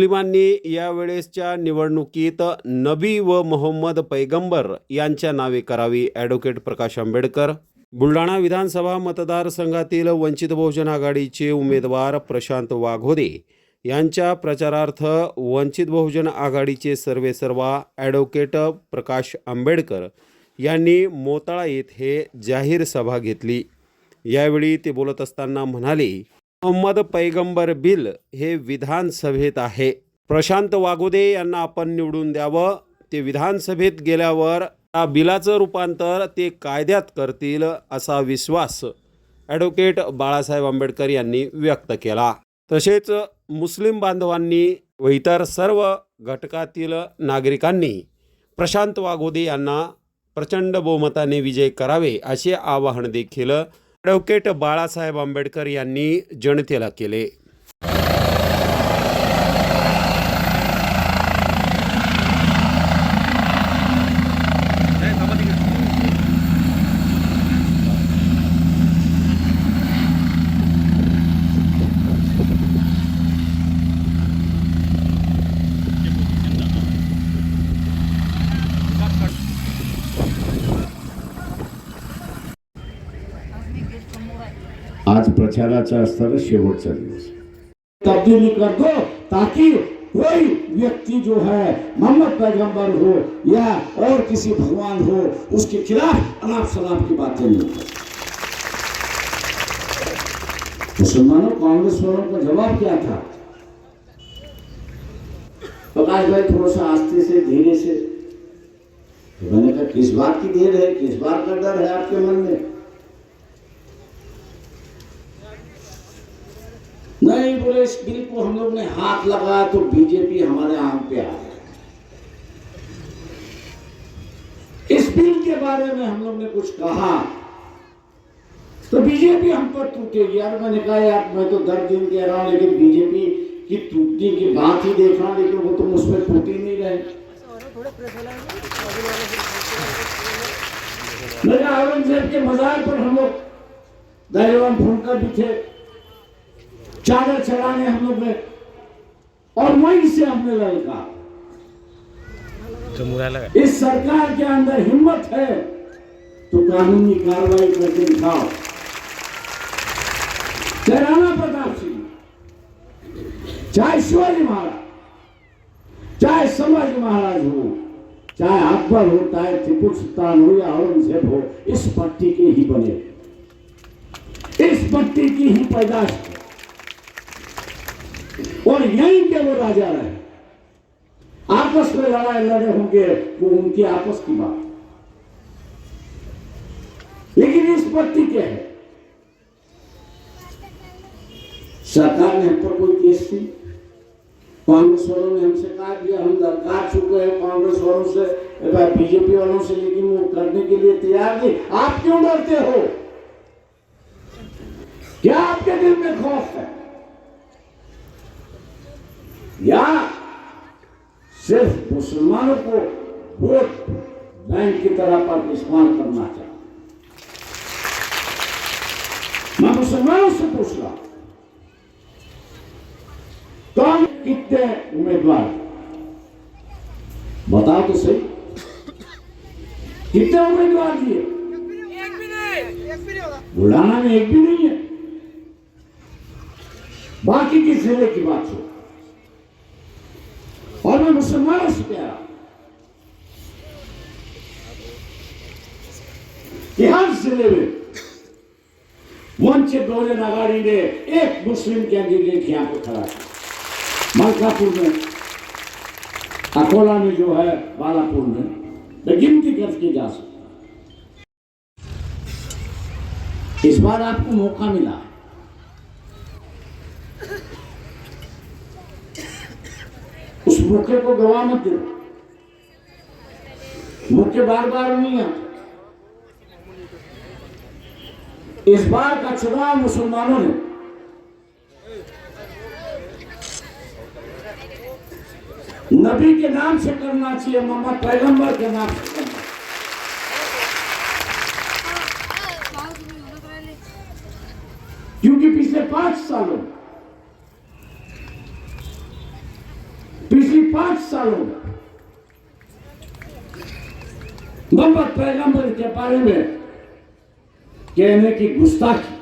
मुस्लिमांनी यावेळेसच्या निवडणुकीत नबी व मोहम्मद पैगंबर यांच्या नावे करावी. ॲडव्होकेट प्रकाश आंबेडकर. बुलढाणा विधानसभा मतदारसंघातील वंचित बहुजन आघाडीचे उमेदवार प्रशांत वाघोदे यांच्या प्रचारार्थ वंचित बहुजन आघाडीचे सर्वेसर्वा ॲडव्होकेट प्रकाश आंबेडकर यांनी मोताळा येथे जाहीर सभा घेतली. यावेळी ते बोलत असताना म्हणाले, मोहम्मद पैगंबर बिल हे विधानसभेत आहे. प्रशांत वाघोदे यांना आपण निवडून द्यावं. ते विधानसभेत गेल्यावर या बिलाचं रूपांतर ते कायद्यात करतील असा विश्वास ॲडव्होकेट बाळासाहेब आंबेडकर यांनी व्यक्त केला. तसेच मुस्लिम बांधवांनी व इतर सर्व घटकातील नागरिकांनी प्रशांत वाघोदे यांना प्रचंड बहुमताने विजय करावे असे आवाहन देखील ॲडव्होकेट बाळासाहेब आंबेडकर यांनी जनतेला केले. आज प्रचाराचा असताना शेवटचा दिवस तब्दीली कर दो ताकि कोई व्यक्ति जो है मोहम्मद पैगंबर हो या और किसी भगवान हो उसके खिलाफ अनाप शनाप की बातें नहीं हो. मुसलमानों कांग्रेस वालों का जवाब क्या था? प्रकाश भाई थोड़ा सा आस्ते से धीरे से. तो मैंने कहा किस बात की देर है, किस बात का डर है आपके मन में? नहीं बोले इस बिल को हम लोग ने हाथ लगाया तो बीजेपी हमारे आंख पे आ गया. इस बिल के बारे में हम लोग ने कुछ कहा तो बीजेपी हम पर टूटेगी. यार मैंने कहा यार मैं तो 10 दिन कह रहा हूं लेकिन बीजेपी की टूटने की बात ही देख रहा, लेकिन वो तो मुझ पर टूट ही नहीं रहे. मेरे औरंगजेब के मजार पर हम लोग दहलीवान फूंकर भी थे, चादर चढ़ाने हम लोग ने, और वहीं से हमने ललका. इस सरकार के अंदर हिम्मत है तो कानूनी कार्रवाई करके दिखाओ. चाहे राणा प्रताप सिंह, चाहे शिवाजी महाराज, चाहे संभाजी महाराज हो, चाहे अकबर हो, चाहे टीपू सुल्तान हो या औरंगजेब हो, इस पट्टी के ही बने, इस पट्टी की ही पैदाश और यहीं के वो राजा रहे. आपस में लड़ाई लड़े होंगे वो उनकी आपस की बात, लेकिन इस पट्टी के है. सरकार ने हम पर कोई केस नहीं. कांग्रेस वालों ने हमसे कहा कि हम दरकार चुके हैं कांग्रेस वालों से, बीजेपी वालों से, लेकिन वो करने के लिए तैयार नहीं. आप क्यों डरते हो? क्या आपके दिल में खौफ है या सिर्फ मुसलमानों को वोट बैंक की तरह पर इस्तेमाल करना चाहते? मैं मुसलमानों से पूछ रहा, कौन कितने उम्मीदवार बताओ तो सही. कितने उम्मीदवार दिए? बुलढाणा में एक भी नहीं है. बाकी की जिले की बात हो. और मैं मुसलमानों से कह रहा कि हर जिले में वंचित बहुजन आघाड़ी ने एक मुस्लिम कैंडिडेट यहां पर खड़ा है. मलकापुर में, अकोला में जो है, बालापुर में गिनती करके जा सकते. इस बार आपको मौका मिला. उस मौके को गवा मत दो. मौके बार बार नहीं आते. इस बार का चुनाव मुसलमानों ने नबी के नाम से करना चाहिए, मोहम्मद पैगंबर के नाम से करना. क्योंकि पिछले 5 सालों 5 सालों में मोहम्मद पैगंबर के बारे में कहने की गुस्ताखी,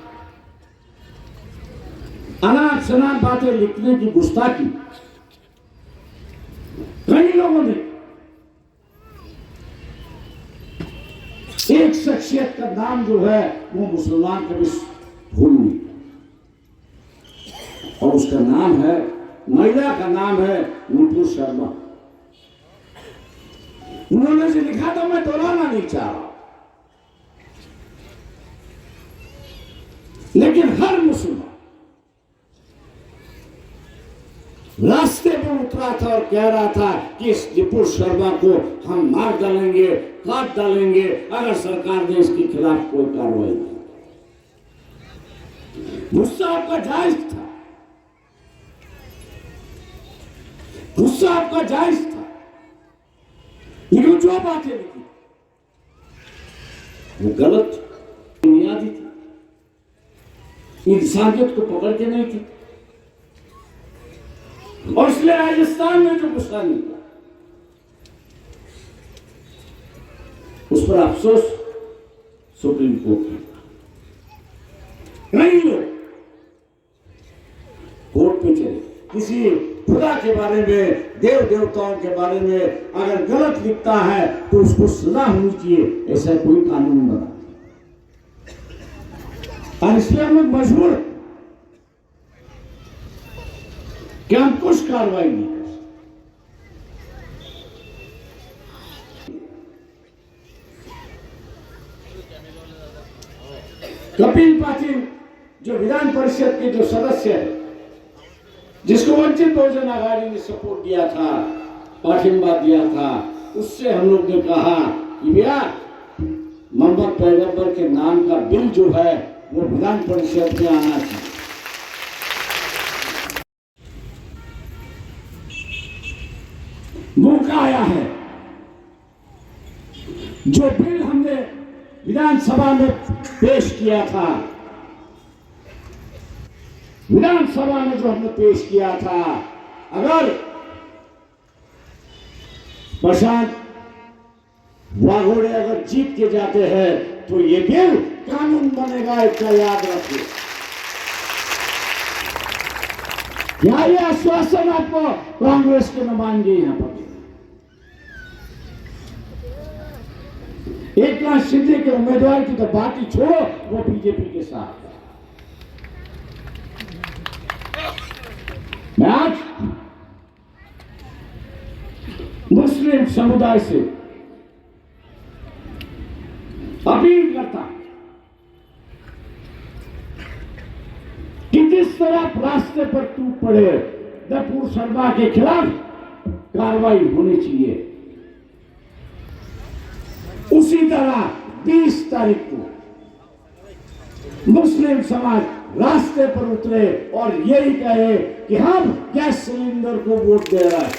अनाप शनाप बातें लिखने की गुस्ताखी कई लोगों ने एक शख्सियत का नाम जो है वो मुसलमान कभी भूल नहीं, और उसका नाम है, महिला का नाम है नुपुर शर्मा। उन्होंने जो लिखा था मैं दोहराना नहीं चाह रहा, लेकिन हर मुसलमान रास्ते पर उतरा था और कह रहा था कि इस नुपुर शर्मा को हम मार डालेंगे, काट डालेंगे अगर सरकार ने इसके खिलाफ कोई कार्रवाई नहीं। गुस्सा आपका जायज था, गुस्सा आपका जायज था, लेकिन जो बातें लिखी वो गलत बुनियादी थी, इंसानियत को पकड़ के नहीं थी, और इसलिए राजस्थान में जो गुस्सा निकला उस पर अफसोस सुप्रीम कोर्ट ने। कई लोग कोर्ट पे चले, किसी खुदा के बारे में, देव देवताओं के बारे में अगर गलत लिखता है तो उसको सजा होनी चाहिए, ऐसा कोई कानून बना, और इसलिए हम लोग मजबूर कि हम कुछ कार्रवाई नहीं कर सकते। कपिल पाटिल जो विधान परिषद के जो सदस्य है, जिसको वंचित बहुजन आघाड़ी ने सपोर्ट दिया था, पाठिंबा दिया था, उससे हम लोग ने कहा कि भैया मोहम्मद पैगंबर के नाम का बिल जो है वो विधान परिषद में आना चाहिए। मौका आया है, जो बिल हमने विधानसभा में पेश किया था, विधानसभा में जो हमने पेश किया था, अगर प्रशांत वाघोड़े अगर जीत के जाते हैं तो ये बिल कानून बनेगा, इसका याद रखिए। क्या ये आश्वासन आपको कांग्रेस के नुमाइंदे यहां पर, एकनाथ शिंदे के उम्मीदवार की तो बात ही छोड़ो, वो बीजेपी के साथ है। मैं आज मुस्लिम समुदाय से अपील करता कि जिस तरह रास्ते पर टूट पड़े नुपुर शर्मा के खिलाफ कार्रवाई होनी चाहिए, उसी तरह 20 तारीख को मुस्लिम समाज रास्ते पर उतरे और यही कहे कि हम गैस सिलेंडर को वोट दे रहे हैं।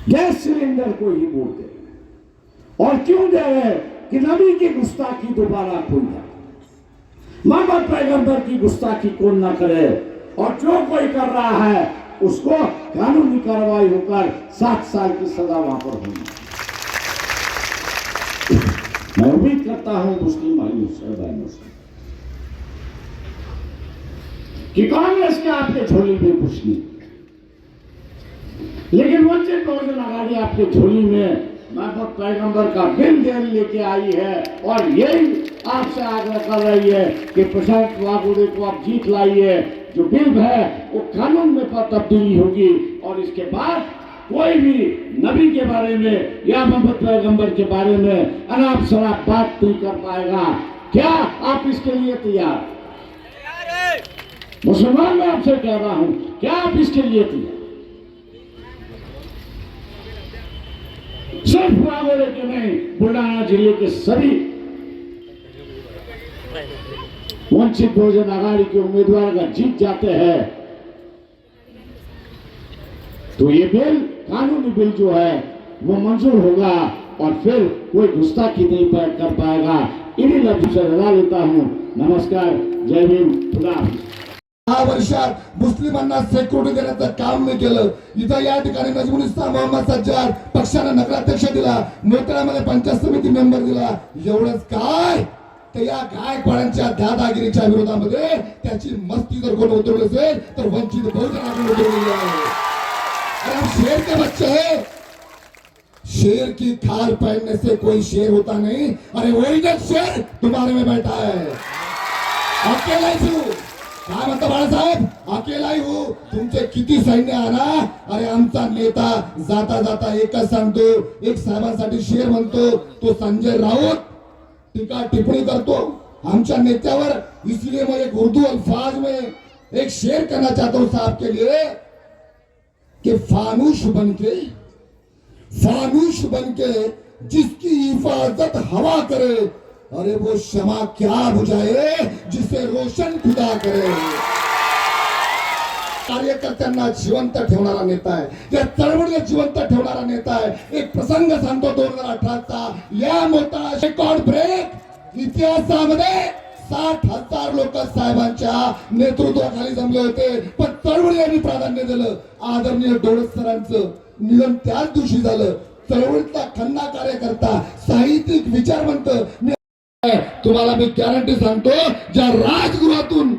गैस सिलेंडर को ही वोट दे रहे हैं। और क्यों दे रहे हैं? कि नबी की गुस्ताखी दोबारा कोई ना, मोहम्मद पैगंबर की गुस्ताखी कौन ना करे, और जो कोई कर रहा है उसको कानूनी कार्रवाई होकर 7 साल की सजा वहां पर होगी। मैं उम्मीद करता हूं मुस्लिम भाइयों से, बहनों से, कि कांग्रेस के आपके झोली में कुछ नहीं, लेकिन वंचित बहुजन आघाड़ी आपके झोली में मोहम्मद पैगंबर का बिल लेके आई है, और यही आपसे आग्रह कर रही है कि प्रशांत वाघोड़े को आप जीत लाइए। जो बिल है वो कानून में तब्दीली होगी, और इसके बाद कोई भी नबी के बारे में या मोहम्मद पैगंबर के बारे में अनाप शनाप बात नहीं कर पाएगा। क्या आप इसके लिए तैयार? मुसलमान मैं आपसे कह रहा हूं, क्या आप इसके लिए तैयार? सिर्फ वाघोड़े के नहीं, बुलढाना जिले के सभी वंचित बहुजन आघाड़ी के उम्मीदवार अगर जीत जाते हैं तो ये बिल, कानूनी बिल जो है वो मंजूर होगा, और फिर कोई गुस्ताखी नहीं कर पाएगा। इन्हीं लफ्जों से रजा लेता हूं। नमस्कार, जय भीम, खुदा हाफिज. 6 वर्षात मुस्लिमांना सेक्युरिटी देण्याचं काम मी केलं. इथं या ठिकाणी नजमुल इस्लाम मोहम्मद सज्जाद पक्षानं नगराध्यक्ष दिला, मोकळ्यामध्ये पंचायत समिती मेंबर दिला. एवढंच काय तर या गायकवाडांच्या दादागिरीच्या विरोधामध्ये त्याची मस्ती जर कोण उतरवली असेल तर वंचित बहुजनांनी उतरवलेली आहे. अरे हम शेर के बच्चे हैं, शेर की खाल पहनने से कोई शेर होता नहीं. अरे ओरिजिनल शेर तुम्हारे में बैठा है. अकेला ही हूँ. काय म्हणता बाळासाहेब, अकेलाही हो. तुमचे किती सैन्य आणा, अरे आमचा नेता जाता जाता एकच सांगतो, एक साहेबांसाठी शेर म्हणतो, तो संजय राऊत टीका टिप्पणी करतो आमच्या नेत्यावर. इसलिए मैं एक उर्दू अल्फाज में एक शेर कहना चाहता हूं साहब के लिए कि फानूश बनके जिसकी हिफाजत हवा करे, अरे वो क्षमा क्या बुझाए जिसे रोशन खुदा करे. कार्यकर्त्यांना जिवंत ठेवणारा नेता आहे, या चळवळीला जिवंत ठेवणारा नेता आहे. एक प्रसंग सांगतो 2018चा. या मोठा रेकॉर्ड ब्रेक इतिहासामध्ये 60,000 लोक साहेबांच्या नेतृत्वाखाली जमले होते, पण चळवळीला प्राधान्य दिलं. आदरणीय डोळस सरांचं निधन त्याच दिवशी झालं. चळवळीतला खन्ना कार्यकर्ता, साहित्यिक, विचारवंत. तुम्हाला मी गॅरंटी सांगतो, ज्या राजगृहातून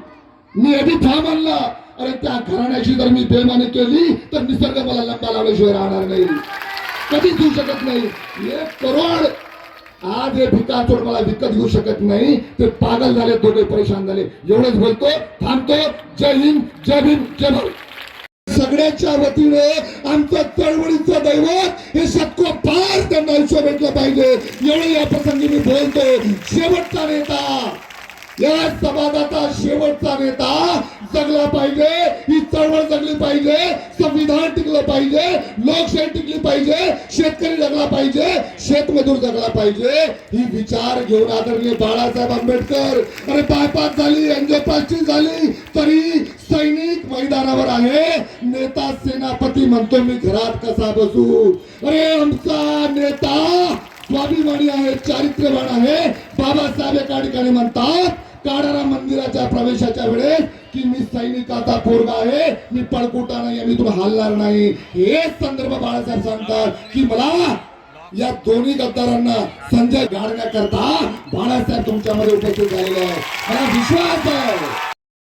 मी ठाम आणला, अरे त्या घराण्याशी जर मी बेमानी केली तर निसर्ग मला लंबा लावल्याशिवाय राहणार नाही, कधीच येऊ शकत नाही. 1 करोड आज हे भिकाचोड मला विकत घेऊ शकत नाही. ते पागल झाले, दोघे परेशान झाले. एवढंच बोलतो, थांबतो. जय हिंद, जय भीम, जय भारत. सगळ्यांच्या वतीने आमचं चळवळीचं दैवत हे शतकोपार त्यांना आयुष्य भेटलं पाहिजे, एवढं या प्रसंगी मी बोलतो. शेवटचा नेता, या समाजाचा शेवटचा नेता जगला पाहिजे, ही चळवळ जगली पाहिजे, संविधान टिकलं पाहिजे, लोकशाही टिकली पाहिजे, शेतकरी जगला पाहिजे, शेतमजूर जगला पाहिजे. ही विचार घेऊन आदरणीय बाळासाहेब आंबेडकर, अरे बायपास झाली, एंजिओप्लास्टी झाली, तरी सैनिक मैदानावर आहे. नेता सेनापती म्हणतो मी घरात कसा बसू. अरे आमचा नेता स्वाभिमानी आहे, चारित्र्यवान आहे. बाबासाहेब एका ठिकाणी म्हणतात काडारा मंदिराच्या प्रवेशाच्या वेळेस की मी सैनिकाचा पोरगा आहे, मी पळकुटा नाही, मी तुला हलणार नाही. हेच संदर्भ बाळासाहेब सांगतात की मला या दोन्ही गद्दारांना संजय गाडण्याकरता बाळासाहेब तुमच्यामध्ये उपस्थित झालेले आहे. मला विश्वास आहे